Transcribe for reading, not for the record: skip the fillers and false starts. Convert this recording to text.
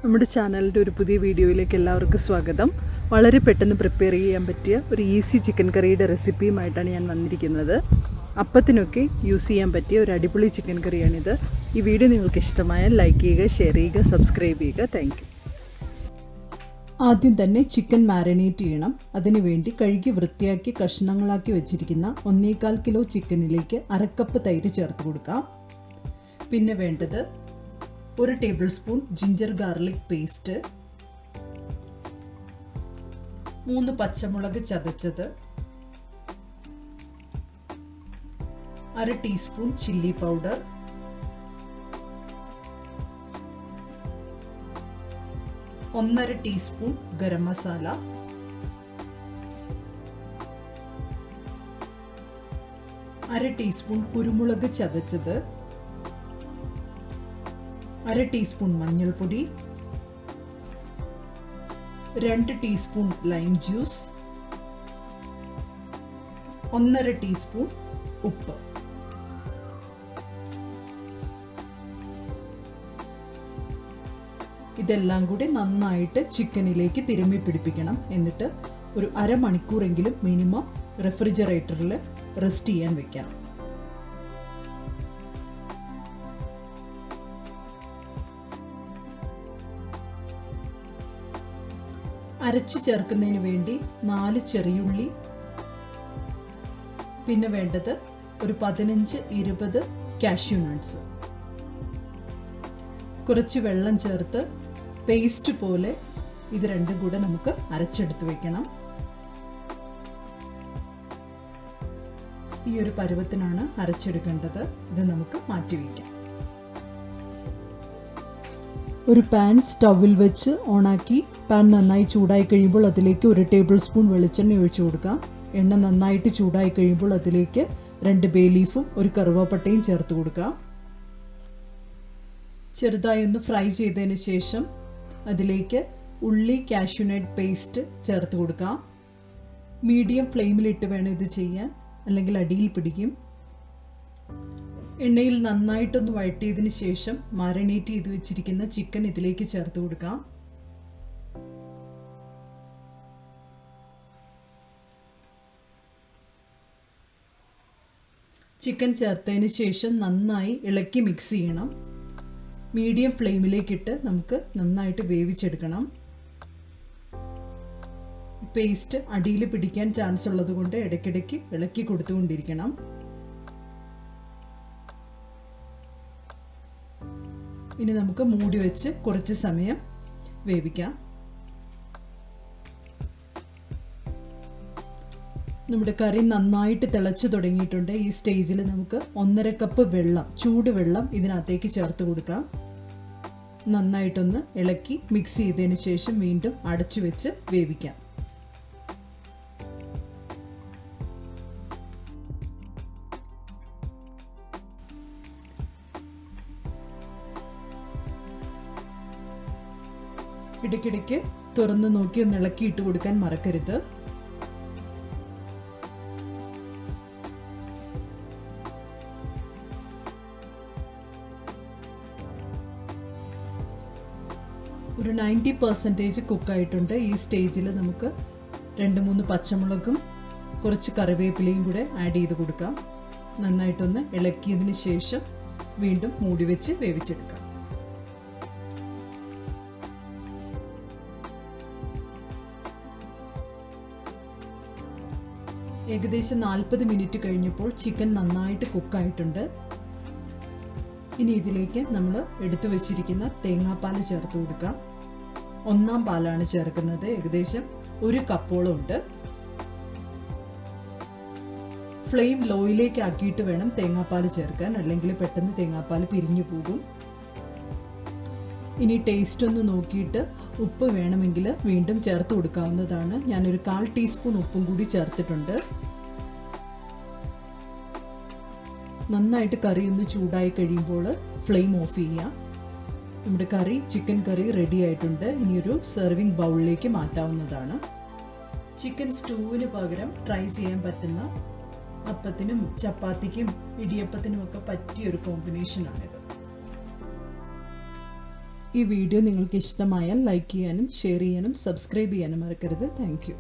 നമ്മുടെ ചാനലിൻ്റെ ഒരു പുതിയ വീഡിയോയിലേക്ക് എല്ലാവർക്കും സ്വാഗതം. വളരെ പെട്ടെന്ന് പ്രിപ്പയർ ചെയ്യാൻ പറ്റിയ ഒരു ഈസി ചിക്കൻ കറിയുടെ റെസിപ്പിയുമായിട്ടാണ് ഞാൻ വന്നിരിക്കുന്നത്. അപ്പത്തിനൊക്കെ യൂസ് ചെയ്യാൻ പറ്റിയ ഒരു അടിപൊളി ചിക്കൻ കറിയാണിത്. ഈ വീഡിയോ നിങ്ങൾക്ക് ഇഷ്ടമായാൽ ലൈക്ക് ചെയ്യുക, ഷെയർ ചെയ്യുക, സബ്സ്ക്രൈബ് ചെയ്യുക. Thank you. ആദ്യം തന്നെ ചിക്കൻ മാരിനേറ്റ് ചെയ്യണം. അതിനുവേണ്ടി കഴുകി വൃത്തിയാക്കി കഷ്ണങ്ങളാക്കി വെച്ചിരിക്കുന്ന 1.25 കിലോ ചിക്കനിലേക്ക് 1/2 കപ്പ് തൈര് ചേർത്ത് കൊടുക്കാം. പിന്നെ വേണ്ടത് 1 table spoon ginger garlic paste, 3 പച്ചമുളക് ചതച്ചത്, 1/2 teaspoon chilli powder, 1/2 teaspoon garam masala, 1/2 teaspoon കുരുമുളക് ചതച്ചത്, 1/2 ടീസ്പൂൺ മഞ്ഞൾപ്പൊടി, 2 ടീസ്പൂൺ ലൈം ജ്യൂസ്, 1/2 ടീസ്പൂൺ ഉപ്പ്. ഇതെല്ലാം കൂടി നന്നായിട്ട് ചിക്കനിലേക്ക് തിരുമ്മി പിടിപ്പിക്കണം. എന്നിട്ട് ഒരു അരമണിക്കൂറെങ്കിലും മിനിമം റെഫ്രിജറേറ്ററിൽ റെസ്റ്റ് ചെയ്യാൻ വെക്കാം. അരച്ചു ചേർക്കുന്നതിന് വേണ്ടി 4 ചെറിയുള്ളി, പിന്നെ വേണ്ടത് ഒരു 15-20 കാഷ്യൂ നട്ട്സ്. കുറച്ച് വെള്ളം ചേർത്ത് പേസ്റ്റ് പോലെ ഇത് രണ്ടും കൂടെ നമുക്ക് അരച്ചെടുത്ത് വെക്കണം. ഈ ഒരു പരുവത്തിനാണ് അരച്ചെടുക്കേണ്ടത്. ഇത് നമുക്ക് മാറ്റി വയ്ക്കാം. ഒരു പാൻ സ്റ്റൗവിൽ വെച്ച് ഓണാക്കി പാൻ നന്നായി ചൂടായി കഴിയുമ്പോൾ അതിലേക്ക് 1 ടേബിൾ സ്പൂൺ വെളിച്ചെണ്ണ ഒഴിച്ചു കൊടുക്കാം. എണ്ണ നന്നായിട്ട് ചൂടായി കഴിയുമ്പോൾ അതിലേക്ക് 2 ബേ ലീഫും 1 കറുവാപ്പട്ടയും ചേർത്ത് കൊടുക്കാം. ചെറുതായി ഒന്ന് ഫ്രൈ ചെയ്തതിന് ശേഷം അതിലേക്ക് ഉള്ളി കാഷ്യൂനട്ട് പേസ്റ്റ് ചേർത്ത് കൊടുക്കാം. മീഡിയം ഫ്ലെയിമിലിട്ട് വേണം ഇത് ചെയ്യാൻ, അല്ലെങ്കിൽ അടിയിൽ പിടിക്കും. എണ്ണയിൽ നന്നായിട്ടൊന്ന് വഴറ്റിയതിന് ശേഷം മാരിനേറ്റ് ചെയ്ത് വെച്ചിരിക്കുന്ന ചിക്കൻ ഇതിലേക്ക് ചേർത്ത് കൊടുക്കാം. ചിക്കൻ ചേർത്തതിന് ശേഷം നന്നായി ഇളക്കി മിക്സ് ചെയ്യണം. മീഡിയം ഫ്ലെയിമിലേക്കിട്ട് നമുക്ക് നന്നായിട്ട് വേവിച്ചെടുക്കണം. പേസ്റ്റ് അടിയിൽ പിടിക്കാൻ ചാൻസ് ഉള്ളത് കൊണ്ട് ഇടയ്ക്കിടയ്ക്ക് ഇളക്കി കൊടുത്തുകൊണ്ടിരിക്കണം. ഇനി നമുക്ക് മൂടി വെച്ച് കുറച്ച് സമയം വേവിക്കാം. നമ്മുടെ കറി നന്നായിട്ട് തിളച്ചു തുടങ്ങിയിട്ടുണ്ട്. ഈ സ്റ്റേജിൽ നമുക്ക് 1.5 കപ്പ് വെള്ളം, ചൂടുവെള്ളം ഇതിനകത്തേക്ക് ചേർത്ത് കൊടുക്കാം. നന്നായിട്ടൊന്ന് ഇളക്കി മിക്സ് ചെയ്തതിന് ശേഷം വീണ്ടും അടച്ചു വെച്ച് വേവിക്കാം. ഇടയ്ക്കിടയ്ക്ക് തുറന്ന് നോക്കി ഒന്ന് ഇളക്കിയിട്ട് കൊടുക്കാൻ മറക്കരുത്. ഒരു 90% കുക്കായിട്ടുണ്ട്. ഈ സ്റ്റേജിൽ നമുക്ക് 2-3 പച്ചമുളകും കുറച്ച് കറിവേപ്പിലയും കൂടെ ആഡ് ചെയ്ത് കൊടുക്കാം. നന്നായിട്ടൊന്ന് ഇളക്കിയതിന് ശേഷം വീണ്ടും മൂടി വെച്ച് വേവിച്ചെടുക്കാം. ഏകദേശം 40 മിനിറ്റ് കഴിഞ്ഞപ്പോൾ ചിക്കൻ നന്നായിട്ട് കുക്കായിട്ടുണ്ട്. ഇനി ഇതിലേക്ക് നമ്മൾ എടുത്തു വെച്ചിരിക്കുന്ന തേങ്ങാപ്പാൽ ചേർത്ത് കൊടുക്കാം. 1-ാം പാലാണ് ചേർക്കുന്നത്. ഏകദേശം 1 കപ്പോളം ഉണ്ട്. ഫ്ലെയിം ലോയിലേക്ക് ആക്കിയിട്ട് വേണം തേങ്ങാപ്പാൽ ചേർക്കാൻ, അല്ലെങ്കിൽ പെട്ടെന്ന് തേങ്ങാപ്പാൽ പിരിഞ്ഞു പോകും. ഇനി ടേസ്റ്റ് ഒന്ന് നോക്കിയിട്ട് ഉപ്പ് വേണമെങ്കിൽ വീണ്ടും ചേർത്ത് കൊടുക്കാവുന്നതാണ്. ഞാനൊരു 1/4 ടീസ്പൂൺ ഉപ്പും കൂടി ചേർത്തിട്ടുണ്ട്. നന്നായിട്ട് കറി ഒന്ന് ചൂടായി കഴിയുമ്പോൾ ഫ്ലെയിം ഓഫ് ചെയ്യാം. നമ്മുടെ ചിക്കൻ കറി റെഡി ആയിട്ടുണ്ട്. ഇനിയൊരു സെർവിങ് ബൗളിലേക്ക് മാറ്റാവുന്നതാണ്. ചിക്കൻ സ്റ്റൂവിന് പകരം ട്രൈ ചെയ്യാൻ പറ്റുന്ന അപ്പത്തിനും ചപ്പാത്തിക്കും ഇടിയപ്പത്തിനും ഒക്കെ പറ്റിയൊരു കോമ്പിനേഷനാണിത്. ഈ വീഡിയോ നിങ്ങൾക്ക് ഇഷ്ടമായാൽ ലൈക്ക് ചെയ്യാനും ഷെയർ ചെയ്യാനും സബ്സ്ക്രൈബ് ചെയ്യാനും മറക്കരുത്. Thank you.